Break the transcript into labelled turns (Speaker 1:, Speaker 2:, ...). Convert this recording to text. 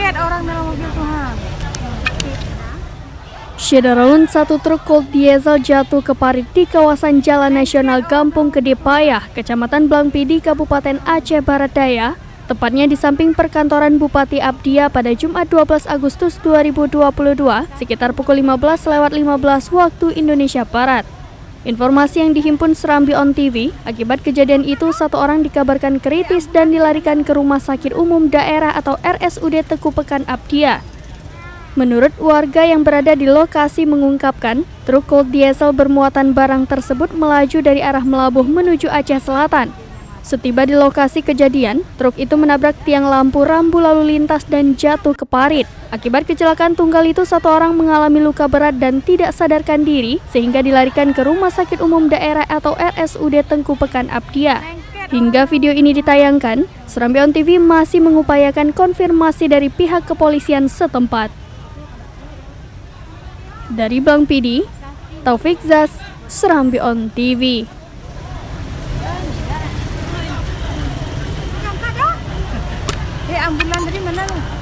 Speaker 1: lengket orang dalam mobil tuh.
Speaker 2: Syederalun satu truk Colt diesel jatuh ke parit di kawasan Jalan Nasional Gampung Gede Payah, Kecamatan Blangpidi, Kabupaten Aceh Barat Daya, tepatnya di samping perkantoran Bupati Abdia pada Jumat 12 Agustus 2022, sekitar pukul 15:15 waktu Indonesia Barat. Informasi yang dihimpun Serambi On TV, akibat kejadian itu satu orang dikabarkan kritis dan dilarikan ke Rumah Sakit Umum Daerah atau RSUD Teku Pekan Abdia. Menurut warga yang berada di lokasi mengungkapkan, truk Colt diesel bermuatan barang tersebut melaju dari arah Melabuh menuju Aceh Selatan. Setiba di lokasi kejadian, truk itu menabrak tiang lampu rambu lalu lintas dan jatuh ke parit. Akibat kecelakaan tunggal itu, satu orang mengalami luka berat dan tidak sadarkan diri sehingga dilarikan ke Rumah Sakit Umum Daerah atau RSUD Teku Pekan Abdia. Hingga video ini ditayangkan, Serambi On TV masih mengupayakan konfirmasi dari pihak kepolisian setempat. Dari Blangpidi, Taufik Zas, Serambi On TV.
Speaker 1: Ambulan dari mana lu?